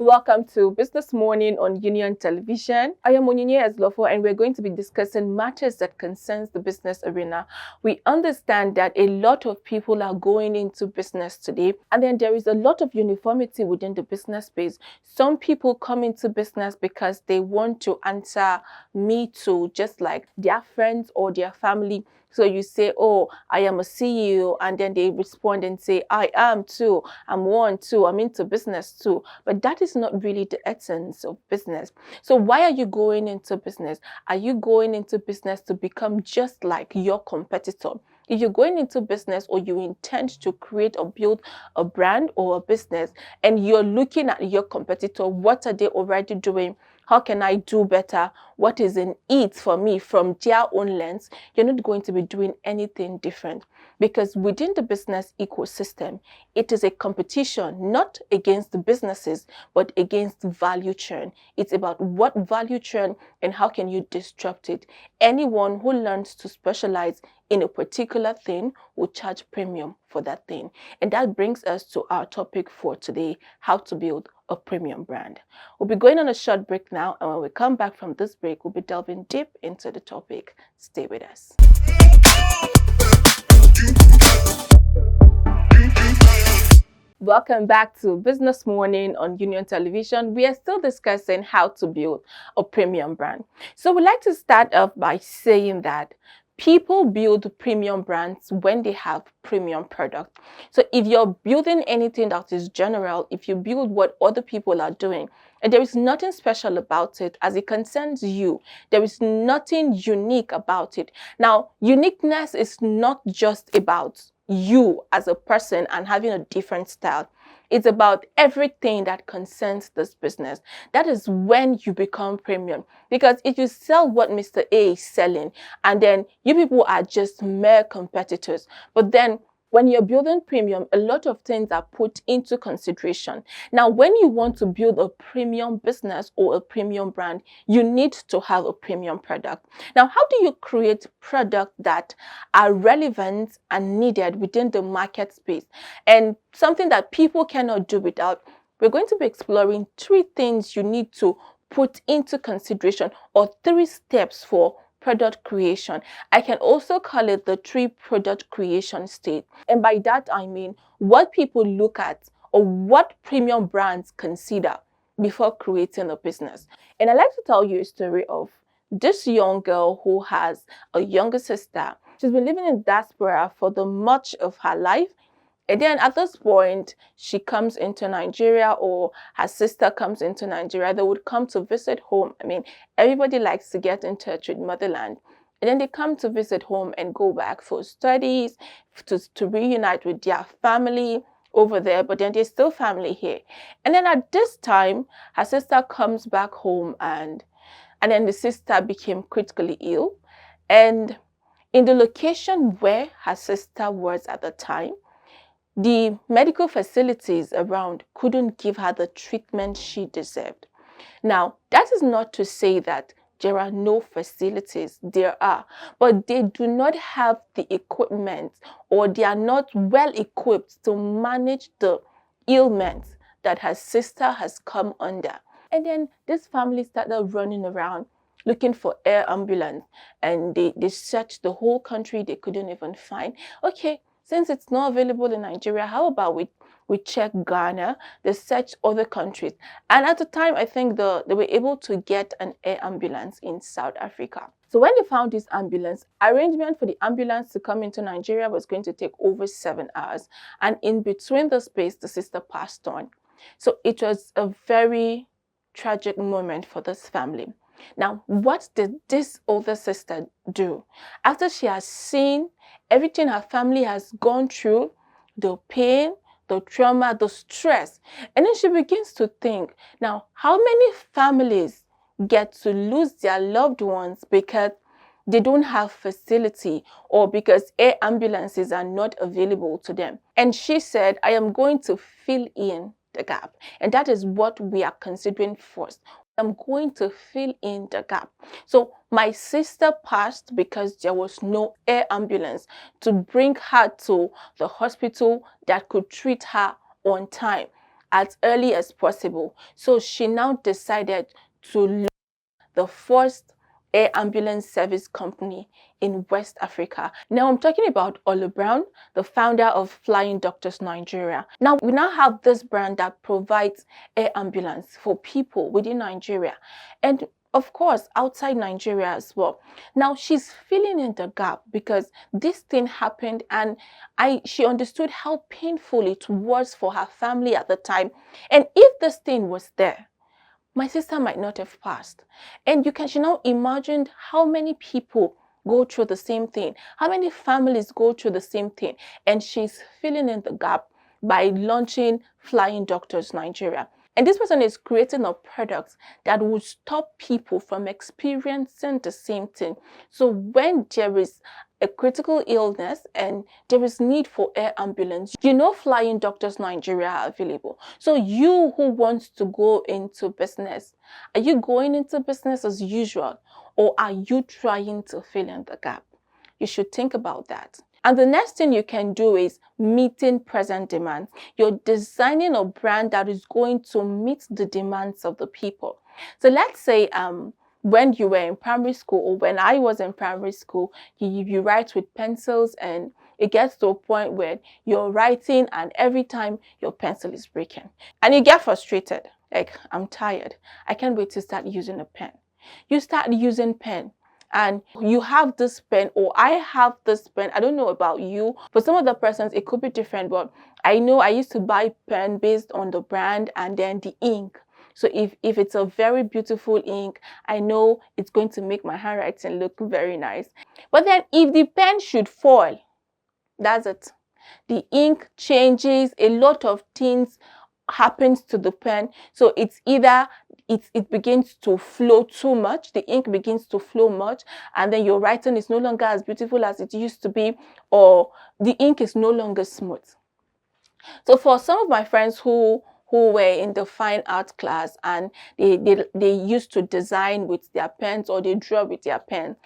Welcome to Business Morning on Union Television. I am Onyinye Eslofo, and we're going to be discussing matters that concerns the business arena. We understand that a lot of people are going into business today, and then there is a lot of uniformity within the business space. Some people come into business because they want to answer me too, just like their friends or their family. So you say, oh, I am a CEO, and then they respond and say, I am too, I'm one too, I'm into business too. But that is not really the essence of business. So why are you going into business? Are you going into business to become just like your competitor? If you're going into business or you intend to create or build a brand or a business and you're looking at your competitor, what are they already doing? How can I do better? What is in it for me from their own lens? You're not going to be doing anything different, because within the business ecosystem, it is a competition not against the businesses, but against value churn. It's about what value churn and how can you disrupt it. Anyone who learns to specialize in a particular thing will charge premium for that thing. And that brings us to our topic for today: how to build a premium brand. We'll be going on a short break now, and when we come back from this break, we'll be delving deep into the topic. Stay with us. Welcome back to Business Morning on Union Television. We are still discussing how to build a premium brand. So we'd like to start off by saying that people build premium brands when they have premium product. So if you're building anything that is general, if you build what other people are doing, and there is nothing special about it as it concerns you, there is nothing unique about it. Now, uniqueness is not just about you as a person and having a different style. It's about everything that concerns this business. That is when you become premium. Because if you sell what Mr. A is selling, and then you people are just mere competitors, but then when you're building premium, a lot of things are put into consideration. Now, when you want to build a premium business or a premium brand, you need to have a premium product. Now, how do you create products that are relevant and needed within the market space and something that people cannot do without? We're going to be exploring 3 things you need to put into consideration, or 3 steps for product creation. I can also call it the 3 product creation state. And by that, I mean what people look at or what premium brands consider before creating a business. And I'd like to tell you a story of this young girl who has a younger sister. She's been living in diaspora for the much of her life. And then at this point, she comes into Nigeria, or her sister comes into Nigeria. They would come to visit home. I mean, everybody likes to get in touch with motherland. And then they come to visit home and go back for studies, to reunite with their family over there, but then there's still family here. And then at this time, her sister comes back home, and then the sister became critically ill. And in the location where her sister was at the time, the medical facilities around couldn't give her the treatment she deserved. Now, that is not to say that there are no facilities, there are, but they do not have the equipment, or they are not well equipped to manage the ailments that her sister has come under. And then this family started running around looking for air ambulance, and they searched the whole country. They couldn't even find. Okay, since it's not available in Nigeria, how about we check Ghana? They searched other countries. And at the time, I think they were able to get an air ambulance in South Africa. So when they found this ambulance, arrangement for the ambulance to come into Nigeria was going to take over 7 hours. And in between the space, the sister passed on. So it was a very tragic moment for this family. Now, what did this older sister do? After she has seen everything her family has gone through, the pain, the trauma, the stress, and then she begins to think, now, how many families get to lose their loved ones because they don't have facility, or because air ambulances are not available to them? And she said, I am going to fill in the gap. And that is what we are considering first. I'm going to fill in the gap. So my sister passed because there was no air ambulance to bring her to the hospital that could treat her on time. as early as possible. So she now decided to launch the first air ambulance service company in West Africa. Now I'm talking about Olu Brown, the founder of Flying Doctors Nigeria. Now we now have this brand that provides air ambulance for people within Nigeria and of course outside Nigeria as well. Now she's filling in the gap because this thing happened and she understood how painful it was for her family at the time. And if this thing was there, my sister might not have passed. And she now imagined how many people go through the same thing, how many families go through the same thing. And she's filling in the gap by launching Flying Doctors Nigeria. And this person is creating a product that will stop people from experiencing the same thing. So when there is a critical illness and there is need for air ambulance, Flying Doctors Nigeria are available. So you who wants to go into business, are you going into business as usual or are you trying to fill in the gap? You should think about that. And the next thing you can do is meeting present demand. You're designing a brand that is going to meet the demands of the people. So let's say when you were in primary school or when I was in primary school, you write with pencils and it gets to a point where you're writing and every time your pencil is breaking and you get frustrated. Like, I'm tired. I can't wait to start using a pen. You start using pen and you have this pen or I have this pen. I don't know about you. For some other persons, it could be different, but I know I used to buy pen based on the brand and then the ink. So if it's a very beautiful ink, I know it's going to make my handwriting look very nice. But then if the pen should fall, that's it. The ink changes, a lot of things happens to the pen. So it's either it begins to flow too much, the ink begins to flow much, and then your writing is no longer as beautiful as it used to be, or the ink is no longer smooth. So for some of my friends who were in the fine art class and they used to design with their pens or they draw with their pen,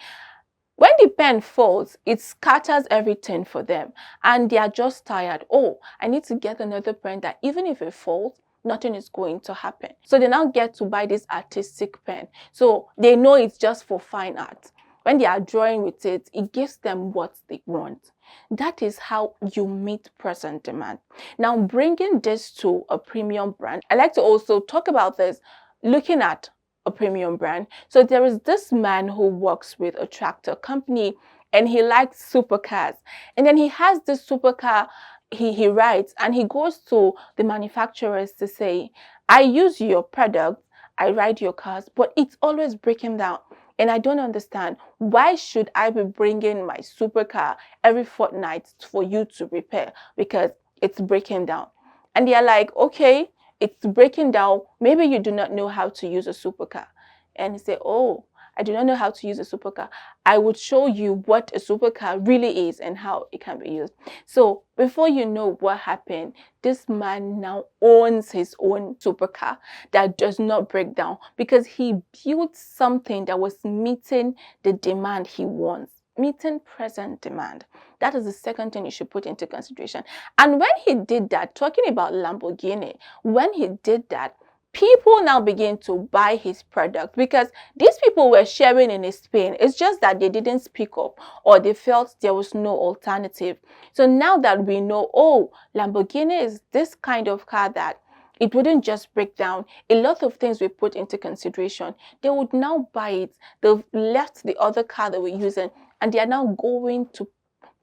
when the pen falls, it scatters everything for them and they are just tired. Oh, I need to get another pen that even if it falls, nothing is going to happen. So they now get to buy this artistic pen. So they know it's just for fine art. When they are drawing with it, it gives them what they want. That is how you meet present demand. Now, bringing this to a premium brand, I like to also talk about this looking at a premium brand. So there is this man who works with a tractor company and he likes supercars. And then he has this supercar he writes and he goes to the manufacturers to say, I use your product, I ride your cars, but it's always breaking down. And I don't understand, why should I be bringing my supercar every fortnight for you to repair? Because it's breaking down. And they're like, okay, it's breaking down. Maybe you do not know how to use a supercar. And he said, oh, I do not know how to use a supercar. I would show you what a supercar really is and how it can be used. So before you know what happened, this man now owns his own supercar that does not break down because he built something that was meeting the demand he wants. Meeting present demand. That is the second thing you should put into consideration. And when he did that, talking about Lamborghini, when he did that, people now begin to buy his product because these people were sharing in his pain. It's just that they didn't speak up or they felt there was no alternative. So now that we know, oh, Lamborghini is this kind of car that it wouldn't just break down. A lot of things we put into consideration. They would now buy it. They've left the other car they were using and they are now going to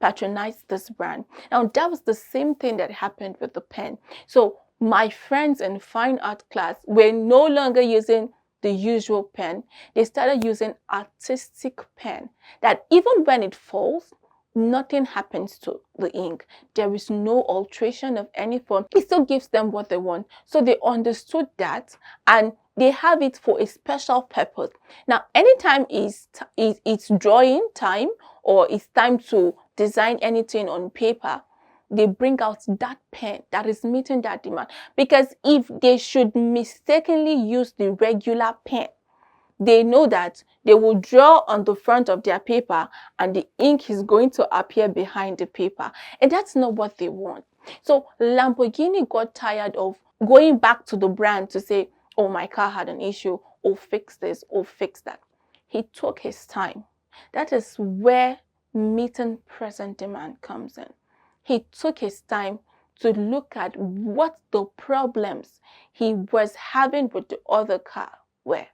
patronize this brand. Now, that was the same thing that happened with the pen. So my friends in fine art class were no longer using the usual pen. They started using artistic pen that even when it falls, nothing happens to the ink. There is no alteration of any form. It still gives them what they want. So they understood that and they have it for a special purpose. Now, anytime it's drawing time or it's time to design anything on paper, they bring out that pen that is meeting that demand. Because if they should mistakenly use the regular pen, they know that they will draw on the front of their paper and the ink is going to appear behind the paper. And that's not what they want. So Lamborghini got tired of going back to the brand to say, oh, my car had an issue, or fix this, or fix that. He took his time. That is where meeting present demand comes in. He took his time to look at what the problems he was having with the other car were.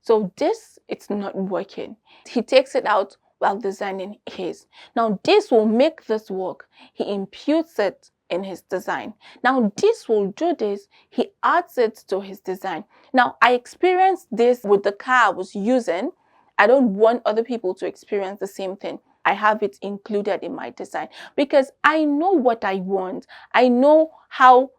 So this, it's not working. He takes it out while designing his. Now this will make this work. He imputes it in his design. Now this will do this. He adds it to his design. Now I experienced this with the car I was using. I don't want other people to experience the same thing. I have it included in my design because I know what I want. I know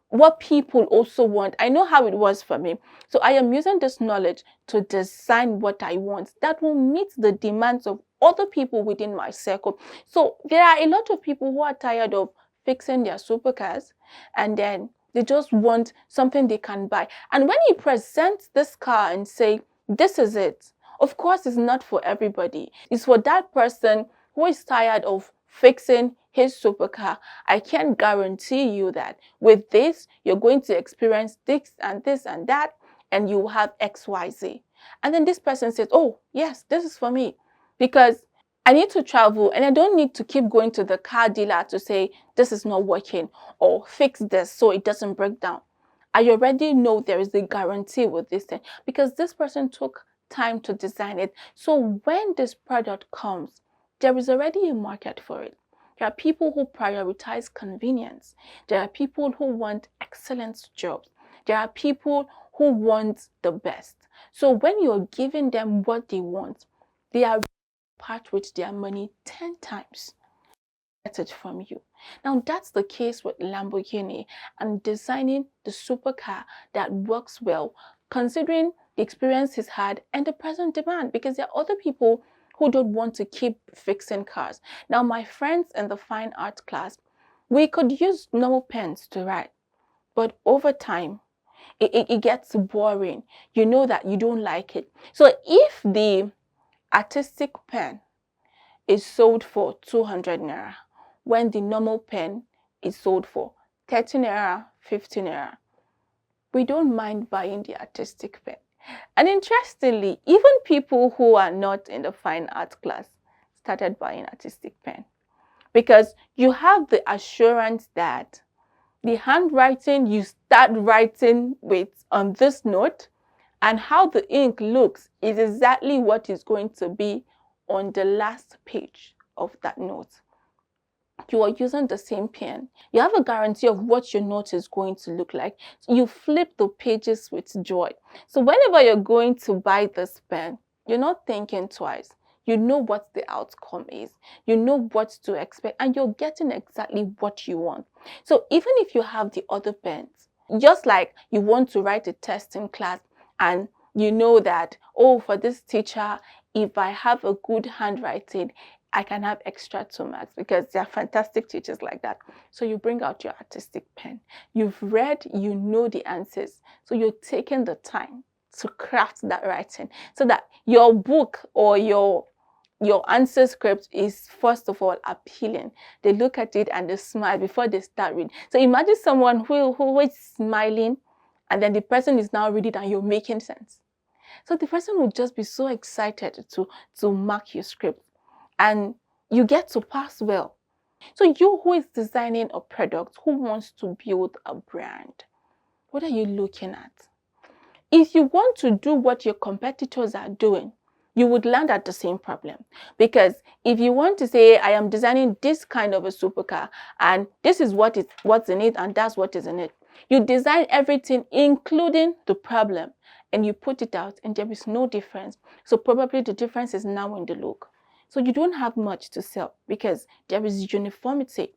what people also want. I know how it was for me. So I am using this knowledge to design what I want that will meet the demands of other people within my circle. So there are a lot of people who are tired of fixing their supercars, and then they just want something they can buy. And when he presents this car and say, this is it, of course, it's not for everybody. It's for that person who is tired of fixing his supercar. I can guarantee you that with this, you're going to experience this and this and that, and you will have XYZ. And then this person says, oh, yes, this is for me because I need to travel and I don't need to keep going to the car dealer to say, this is not working or fix this so it doesn't break down. I already know there is a guarantee with this thing because this person took time to design it. So when this product comes, there is already a market for it. There are people who prioritize convenience. There are people who want excellent jobs. There are people who want the best. So when you're giving them what they want, they are part with their money 10 times. Get it from you. Now that's the case with Lamborghini and designing the supercar that works well, considering the experience he's had and the present demand, because there are other people who don't want to keep fixing cars. Now, my friends in the fine art class, we could use normal pens to write, but over time, it gets boring. You know that you don't like it. So if the artistic pen is sold for 200 naira, when the normal pen is sold for 30 naira, 50 naira, we don't mind buying the artistic pen. And interestingly, even people who are not in the fine art class started buying artistic pen because you have the assurance that the handwriting you start writing with on this note and how the ink looks is exactly what is going to be on the last page of that note. You are using the same pen. You have a guarantee of what your note is going to look like. You flip the pages with joy. So whenever you're going to buy this pen, you're not thinking twice. You know what the outcome is. You know what to expect, and you're getting exactly what you want. So even if you have the other pens, just like you want to write a test in class and you know that, oh, for this teacher, if I have a good handwriting, I can have extra 2 marks because there are fantastic teachers like that. So you bring out your artistic pen. You've read, you know the answers. So you're taking the time to craft that writing so that your book or your answer script is first of all appealing. They look at it and they smile before they start reading. So imagine someone who is smiling and then the person is now reading and you're making sense. So the person will just be so excited to mark your script. And you get to pass well. So you who is designing a product, who wants to build a brand, what are you looking at? If you want to do what your competitors are doing, you would land at the same problem. Because if you want to say, I am designing this kind of a supercar, and this is what's in it, and that's what is in it, you design everything, including the problem, and you put it out, and there is no difference. So probably the difference is now in the look. So you don't have much to sell because there is uniformity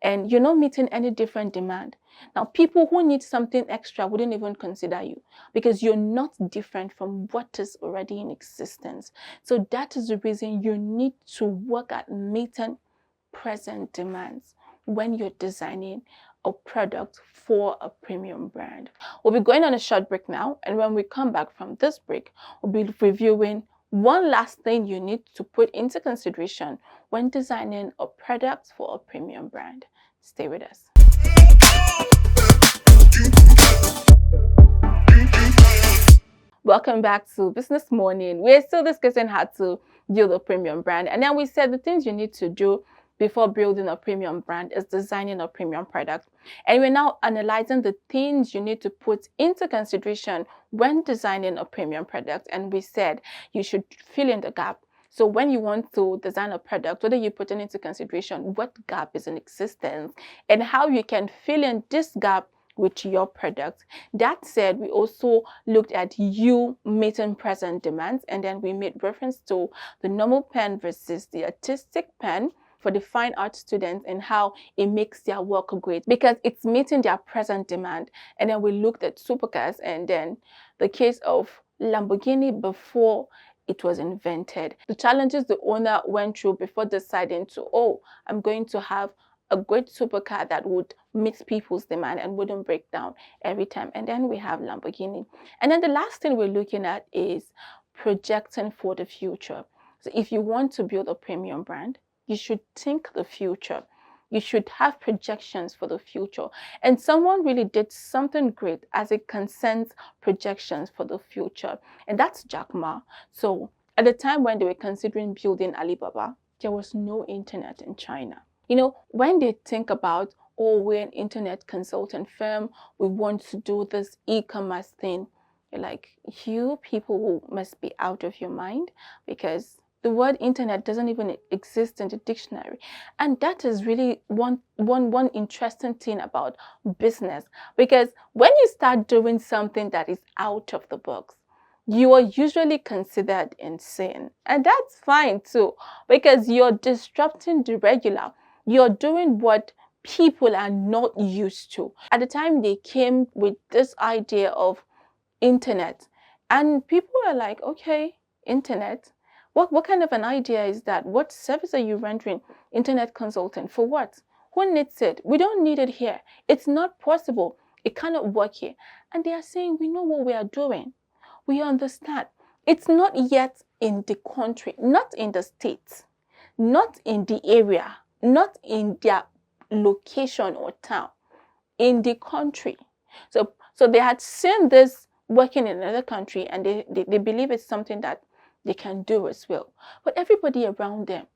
and you're not meeting any different demand. Now, people who need something extra wouldn't even consider you because you're not different from what is already in existence. So that is the reason you need to work at meeting present demands when you're designing a product for a premium brand. We'll be going on a short break now, and when we come back from this break, we'll be reviewing one last thing you need to put into consideration when designing a product for a premium brand. Stay with us. Welcome back to Business Morning. We're still discussing how to build a premium brand. And then we said the things you need to do before building a premium brand is designing a premium product. And we're now analyzing the things you need to put into consideration when designing a premium product. And we said you should fill in the gap. So when you want to design a product, what are you putting into consideration? What gap is in existence and how you can fill in this gap with your product. That said, we also looked at you meeting present demands, and then we made reference to the normal pen versus the artistic pen for the fine art students and how it makes their work great because it's meeting their present demand. And then we looked at supercars and then the case of Lamborghini before it was invented, the challenges the owner went through before deciding to, oh, I'm going to have a great supercar that would meet people's demand and wouldn't break down every time. And then we have Lamborghini. And then the last thing we're looking at is projecting for the future. So if you want to build a premium brand, you should think the future. You should have projections for the future. And someone really did something great as it concerns projections for the future. And that's Jack Ma. So at the time when they were considering building Alibaba, there was no internet in China. You know, when they think about, oh, we're an internet consultant firm, we want to do this e-commerce thing, you're like, you people must be out of your mind because the word internet doesn't even exist in the dictionary. And that is really one interesting thing about business, because when you start doing something that is out of the box, you are usually considered insane. And that's fine too, because you're disrupting the regular. You're doing what people are not used to. At the time they came with this idea of internet, and people are like, okay, internet, what kind of an idea is that? What service are you rendering? Internet consultant for what? Who needs it? We don't need it here. It's not possible. It cannot work here. And they are saying, we know what we are doing. We understand. It's not yet in the country, not in the states, not in the area, not in their location or town, in the country. So they had seen this working in another country, and they believe it's something that they can do as well. But everybody around them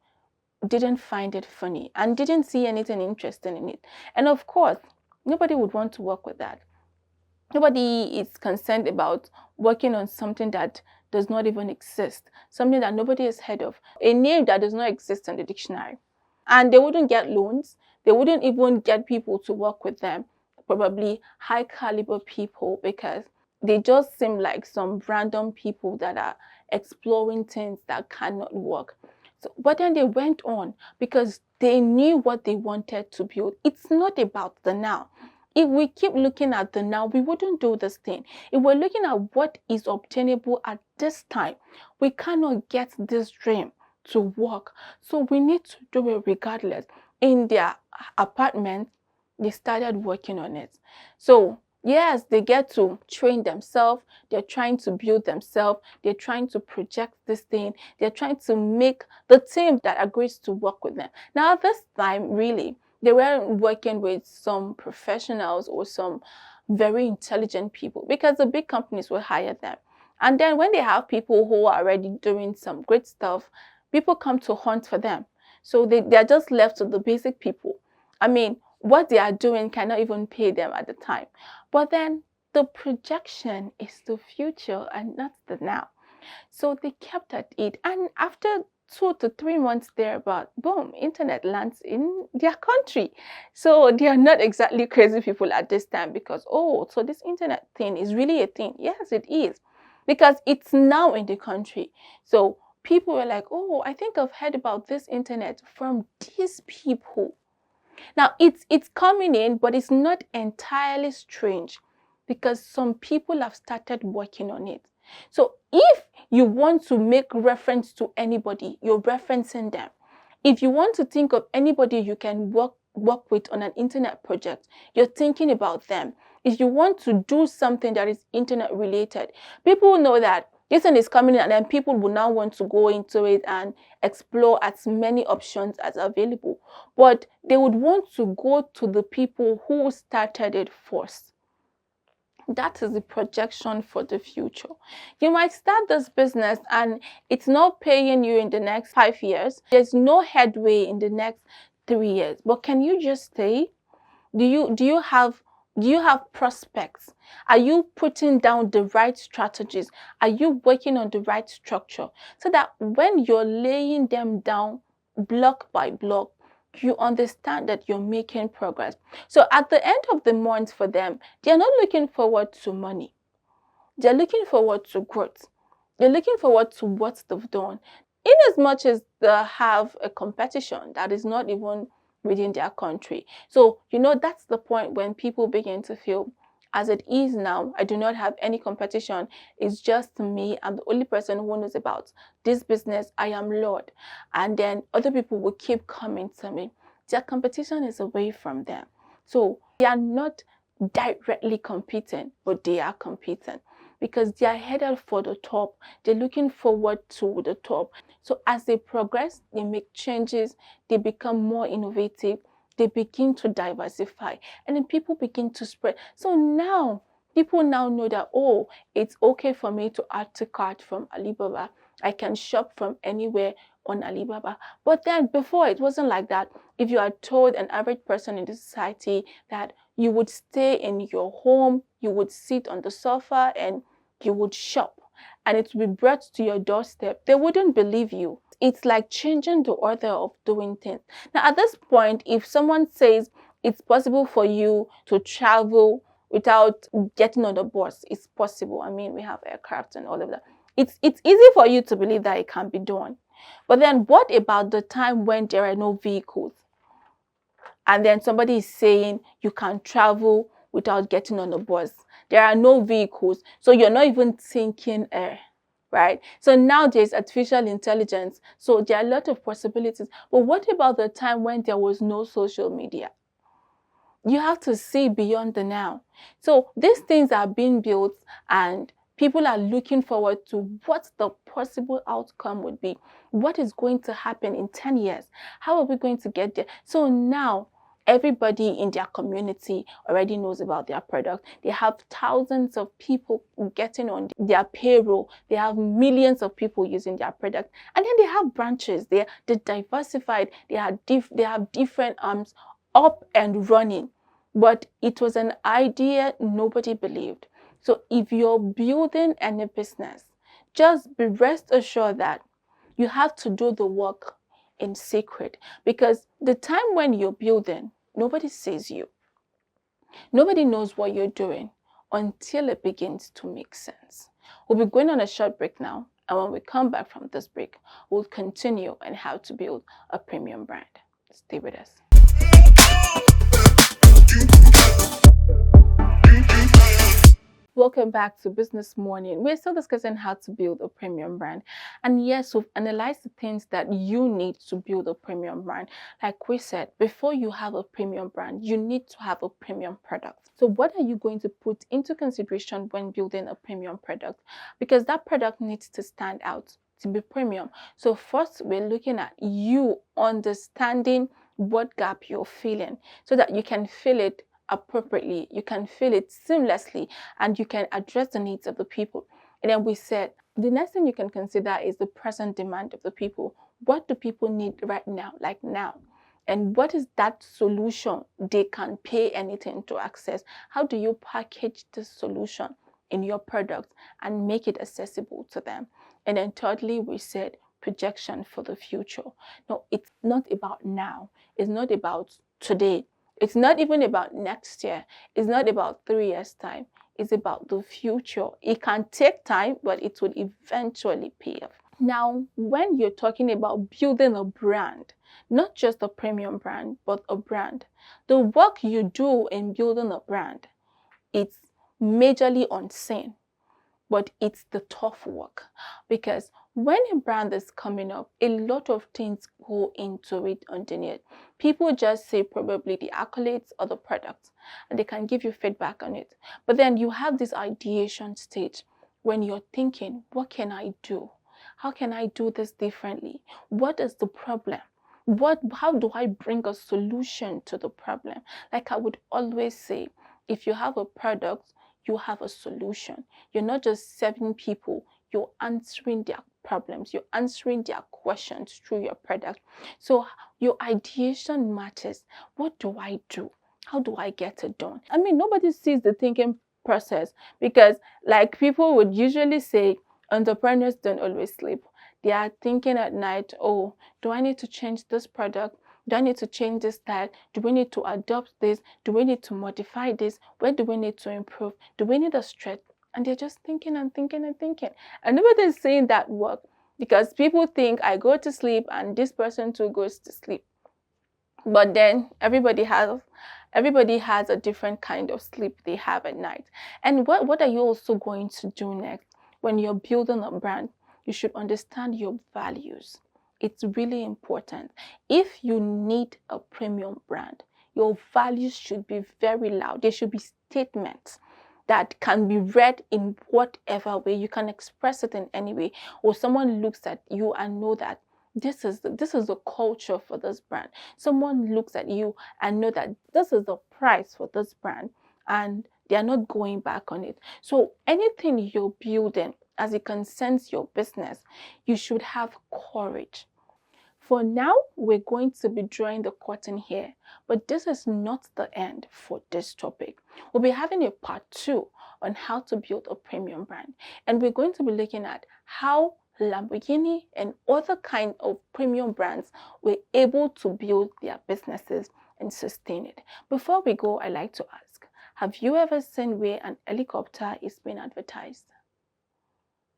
didn't find it funny and didn't see anything interesting in it. And of course, nobody would want to work with that. Nobody is concerned about working on something that does not even exist, something that nobody has heard of, a name that does not exist in the dictionary. And they wouldn't get loans. They wouldn't even get people to work with them, probably high caliber people, because they just seem like some random people that are exploring things that cannot work. So, but then they went on because they knew what they wanted to build. It's not about the now. If we keep looking at the now, we wouldn't do this thing. If we're looking at what is obtainable at this time, we cannot get this dream to work. So we need to do it regardless. In their apartment, they started working on it. So yes, they get to train themselves. They're trying to build themselves. They're trying to project this thing. They're trying to make the team that agrees to work with them. Now, this time, really, they weren't working with some professionals or some very intelligent people, because the big companies will hire them. And then when they have people who are already doing some great stuff, people come to hunt for them. So they're just left to the basic people. I mean, what they are doing cannot even pay them at the time. But then the projection is the future and not the now. So they kept at it. And after 2 to 3 months thereabout, boom, internet lands in their country. So they are not exactly crazy people at this time, because, oh, so this internet thing is really a thing. Yes, it is, because it's now in the country. So people were like, oh, I think I've heard about this internet from these people. Now it's coming in, but it's not entirely strange, because some people have started working on it. So if you want to make reference to anybody, you're referencing them. If you want to think of anybody you can work with on an internet project, you're thinking about them. If you want to do something that is internet related, people know that this thing is coming in, and then people will now want to go into it and explore as many options as available. But they would want to go to the people who started it first. That is the projection for the future. You might start this business and it's not paying you in the next 5 years. There's no headway in the next 3 years. But can you just stay? Do you have prospects? Are you putting down the right strategies? Are you working on the right structure so that when you're laying them down block by block, you understand that you're making progress? So at the end of the month for them, they're not looking forward to money. They're looking forward to growth. They're looking forward to what they've done. In as much as they have a competition that is not even within their country. So, that's the point when people begin to feel, as it is now, I do not have any competition. It's just me. I'm the only person who knows about this business. I am Lord. And then other people will keep coming to me. Their competition is away from them. So they are not directly competing, but they are competing because they are headed for the top. They're looking forward to the top. So as they progress, they make changes, they become more innovative, they begin to diversify, and then people begin to spread. So now, people now know that, oh, it's okay for me to add to cart from Alibaba. I can shop from anywhere on Alibaba. But then before, it wasn't like that. If you are told, an average person in the society, that you would stay in your home, you would sit on the sofa and you would shop and it would be brought to your doorstep, they wouldn't believe you. It's like changing the order of doing things. Now, at this point, if someone says it's possible for you to travel without getting on the bus, it's possible. I mean, we have aircraft and all of that. It's easy for you to believe that it can be done. But then what about the time when there are no vehicles? And then somebody is saying you can travel without getting on a bus. There are no vehicles, so you're not even thinking air, right? So now there's artificial intelligence, so there are a lot of possibilities. But what about the time when there was no social media? You have to see beyond the now. So these things are being built and people are looking forward to what the possible outcome would be. What is going to happen in 10 years? How are we going to get there? So now everybody in their community already knows about their product. They have thousands of people getting on their payroll. They have millions of people using their product. And then they have branches. They're diversified. They have different arms up and running. But it was an idea nobody believed. So if you're building any business, just be rest assured that you have to do the work in secret, because the time when you're building, nobody sees you. Nobody knows what you're doing until it begins to make sense. We'll be going on a short break now, and when we come back from this break, we'll continue on how to build a premium brand. Stay with us. Welcome back to Business Morning. We're still discussing how to build a premium brand. And yes, we've analyzed the things that you need to build a premium brand. Like we said, before you have a premium brand, you need to have a premium product. So what are you going to put into consideration when building a premium product? Because that product needs to stand out to be premium. So first, we're looking at you understanding what gap you're feeling so that you can fill it appropriately, you can fill it seamlessly, and you can address the needs of the people. And then we said the next thing you can consider is the present demand of the people. What do people need right now, like now? And what is that solution they can pay anything to access? How do you package the solution in your product and make it accessible to them? And then thirdly, we said projection for the future. No, it's not about now. It's not about today. It's not even about next year. It's not about 3 years' time. It's about the future. It can take time, but it will eventually pay off. Now, when you're talking about building a brand, not just a premium brand, but a brand, the work you do in building a brand, it's majorly unseen, but it's the tough work. Because when a brand is coming up, a lot of things go into it underneath. People just say probably the accolades or the product, and they can give you feedback on it. But then you have this ideation stage when you're thinking, what can I do? How can I do this differently? What is the problem? How do I bring a solution to the problem? Like I would always say, if you have a product, you have a solution. You're not just serving people, you're answering their problems, you're answering their questions through your product. So your ideation matters. What do I do? How do I get it done? I mean, nobody sees the thinking process because, like people would usually say, entrepreneurs don't always sleep. They are thinking at night, oh, do I need to change this product? Do I need to change this style? Do we need to adopt this? Do we need to modify this? Where do we need to improve? Do we need a stretch? And they're just thinking and thinking and thinking. And nobody is saying that work because people think I go to sleep and this person too goes to sleep. But then everybody has a different kind of sleep they have at night. And what are you also going to do next? When you're building a brand, you should understand your values. It's really important. If you need a premium brand, your values should be very loud. There should be statements that can be read in whatever way. You can express it in any way, or someone looks at you and know that this is the culture for this brand. Someone looks at you and know that this is the price for this brand, and they are not going back on it. So anything you're building as it concerns your business, you should have courage. For now, we're going to be drawing the curtain here, but this is not the end for this topic. We'll be having a part 2 on how to build a premium brand, and we're going to be looking at how Lamborghini and other kind of premium brands were able to build their businesses and sustain it. Before we go, I'd like to ask, have you ever seen where an helicopter is being advertised?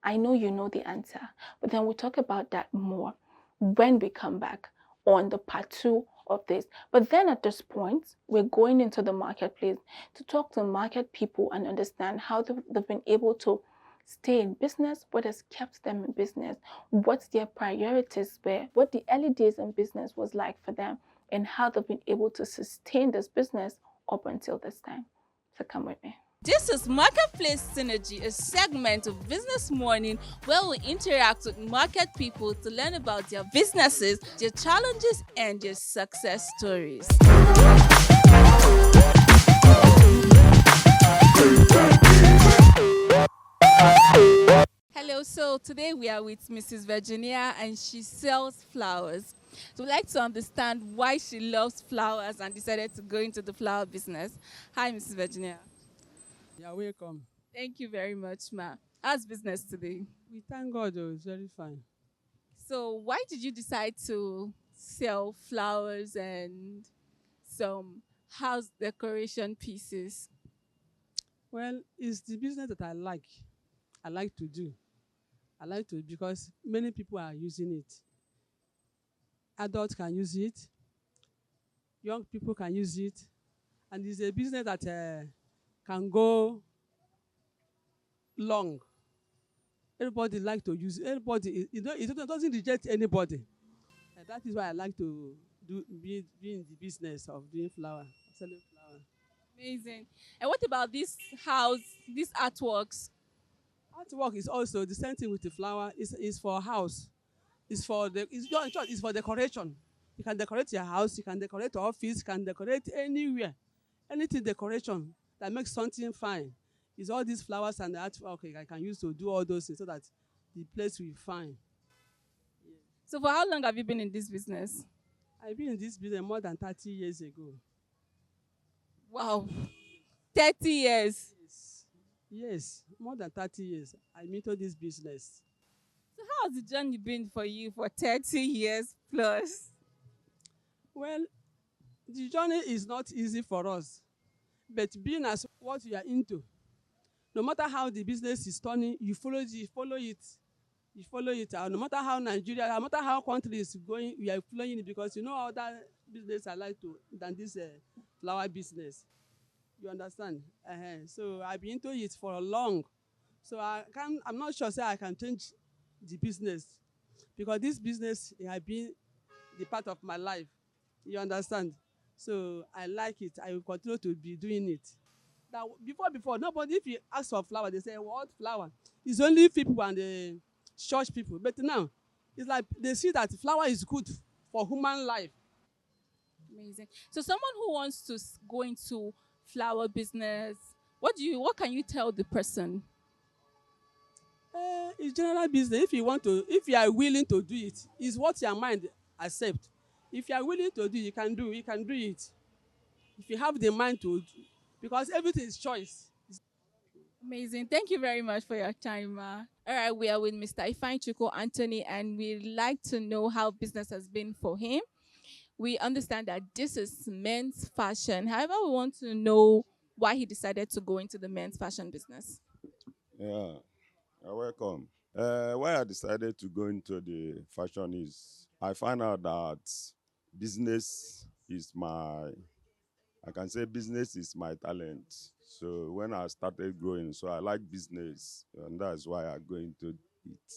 I know you know the answer, but then we'll talk about that more when we come back on the part 2 of this. But then at this point, we're going into the marketplace to talk to market people and understand how they've been able to stay in business, what has kept them in business, what their priorities were, what the early days in business was like for them, and how they've been able to sustain this business up until this time. So come with me. This is Marketplace Synergy, a segment of Business Morning where we interact with market people to learn about their businesses, their challenges, and their success stories. Hello, so today we are with Mrs. Virginia and she sells flowers. So we'd like to understand why she loves flowers and decided to go into the flower business. Hi, Mrs. Virginia. You're welcome. Thank you very much, ma. How's business today? We thank God, though, it's very fine. So why did you decide to sell flowers and some house decoration pieces? Well, it's the business that I like. I like to do. I like to because many people are using it. Adults can use it. Young people can use it. And it's a business that can go long. Everybody like to use it. Everybody, it doesn't reject anybody. And that is why I like to be in the business of doing flower, selling flower. Amazing. And what about this house, these artworks? Artwork is also the same thing with the flower. Is for house. It's for it's for decoration. You can decorate your house. You can decorate your office. You can decorate anywhere. Anything decoration that makes something fine. It's all these flowers and the artwork I can use to do all those things so that the place will be fine. Yeah. So for how long have you been in this business? I've been in this business more than 30 years ago. Wow. 30 years. Yes, more than 30 years. I'm into this business. So how has the journey been for you for 30 years plus? Well, the journey is not easy for us. But being as what you are into, no matter how the business is turning, you follow it. You follow it. No matter how Nigeria, no matter how country is going, we are following it because you know other business I like to than this flower business. You understand? So I've been into it for long. So I'm not sure say I can change the business because this business has been the part of my life. You understand? So I like it. I will continue to be doing it. Now, before, nobody, if you ask for flower, they say, what flower? It's only people and the church people. But now, it's like they see that flower is good for human life. Amazing. So someone who wants to go into flower business, What can you tell the person? It's general business. If you are willing to do it, is what your mind accept. If you are willing to do, you can do it. If you have the mind to do, because everything is choice. Amazing. Thank you very much for your time. All right, we are with Mr. Ifeanyi Chukwu Anthony, and we'd like to know how business has been for him. We understand that this is men's fashion. However, we want to know why he decided to go into the men's fashion business. Yeah, you're welcome. Why I decided to go into the fashion is I find out that business is I can say business is my talent. So when I started growing, so I like business, and that's why I go into it.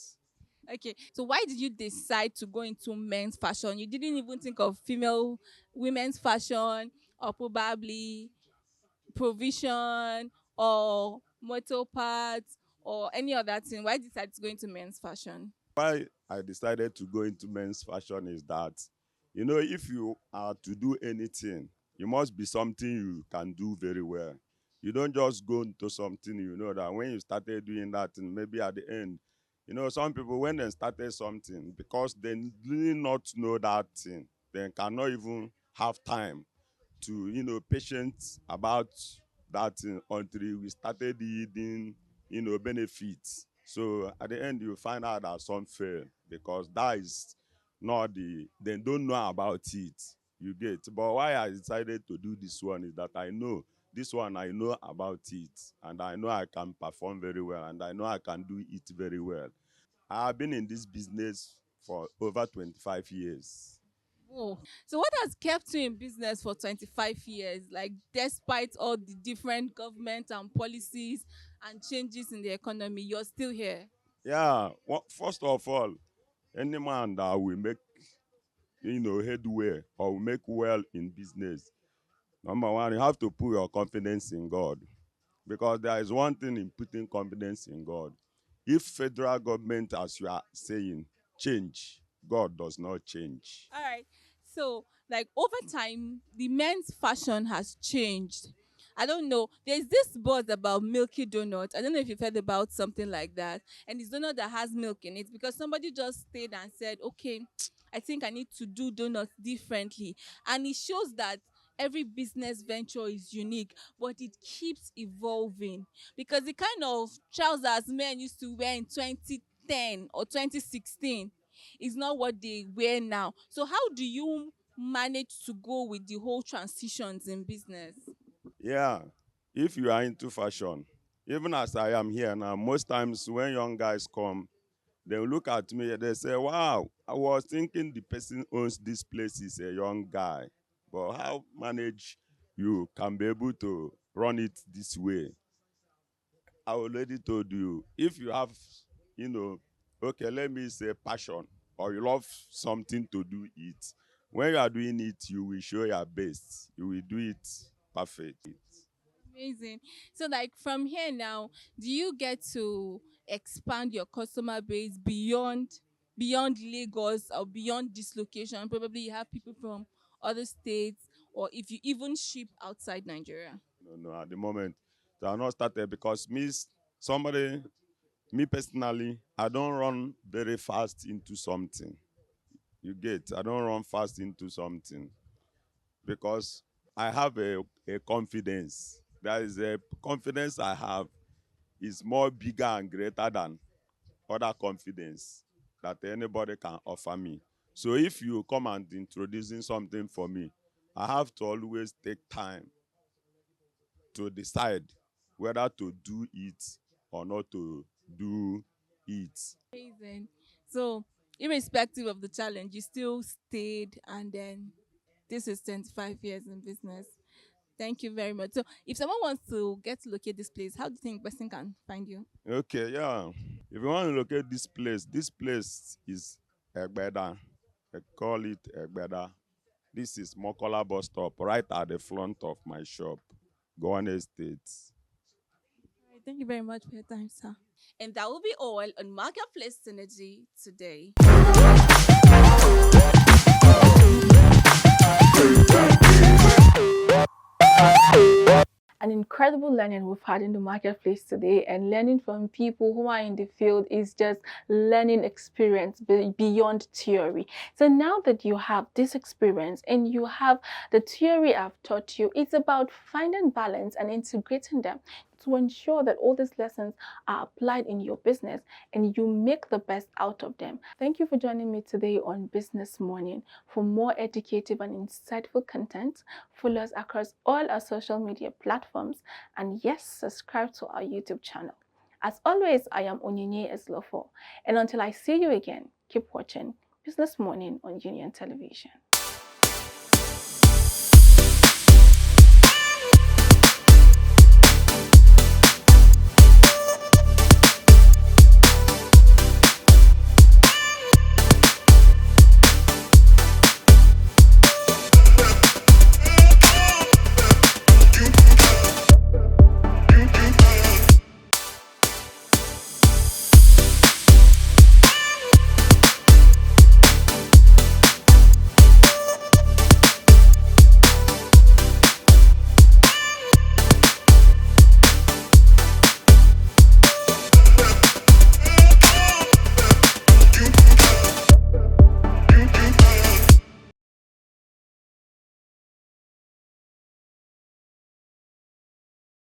Okay, so why did you decide to go into men's fashion? You didn't even think of women's fashion, or probably provision, or motor parts, or any other thing. Why did you decide to go into men's fashion? Why I decided to go into men's fashion is that, if you are to do anything, it must be something you can do very well. You don't just go into something, that when you started doing that, and maybe at the end, some people, when they started something, because they really not know that thing, they cannot even have time to, patient about that thing until we started eating, benefits. So at the end, you find out that some fail because that is not they don't know about it. You get. But why I decided to do this one is that I know this one, I know about it, and I know I can perform very well, and I know I can do it very well. I have been in this business for over 25 years. Oh, so what has kept you in business for 25 years? Like, despite all the different government and policies and changes in the economy, you're still here. Yeah, well, first of all, any man that will make, headway or will make well in business, number one, you have to put your confidence in God. Because there is one thing in putting confidence in God. If federal government, as you are saying, change, God does not change. All right. So, like, over time, the men's fashion has changed. I don't know. There's this buzz about Milky Donut. I don't know if you've heard about something like that. And it's donut that has milk in it because somebody just stayed and said, okay, I think I need to do donuts differently. And it shows that every business venture is unique, but it keeps evolving because the kind of trousers men used to wear in 2010 or 2016 is not what they wear now. So how do you manage to go with the whole transitions in business? Yeah, if you are into fashion, even as I am here now, most times when young guys come, they will look at me and they say, wow, I was thinking the person who owns this place is a young guy. But how manage you can be able to run it this way? I already told you, if you have, okay, let me say passion, or you love something to do it, when you are doing it, you will show your best. You will do it perfect. Amazing. So, like, from here now, do you get to expand your customer base beyond Lagos or beyond this location? Probably you have people from other states, or if you even ship outside Nigeria. No, at the moment, they are not started because somebody, me personally, I don't run very fast into something. You get, I don't run fast into something because I have a confidence. There is a confidence I have is more bigger and greater than other confidence that anybody can offer me. So if you come and introducing something for me, I have to always take time to decide whether to do it or not to do it. Amazing. So, irrespective of the challenge, you still stayed, and then this is 25 years in business. Thank you very much. So, if someone wants to get to locate this place, how do you think person can find you? Okay, yeah. If you want to locate this place is Egbeda. I call it Egbeda. This is Mokola bus stop right at the front of my shop, Gowan Estates. All right, thank you very much for your time, sir. And that will be all on Marketplace Synergy today. an incredible learning we've had in the marketplace today, and learning from people who are in the field is just learning experience beyond theory. So now that you have this experience and you have the theory I've taught you, it's about finding balance and integrating them to ensure that all these lessons are applied in your business and you make the best out of them. Thank you for joining me today on Business Morning. For more educative and insightful content, follow us across all our social media platforms, and yes, subscribe to our YouTube channel. As always, I am Onyinye Eslofo, and until I see you again, keep watching Business Morning on Union Television.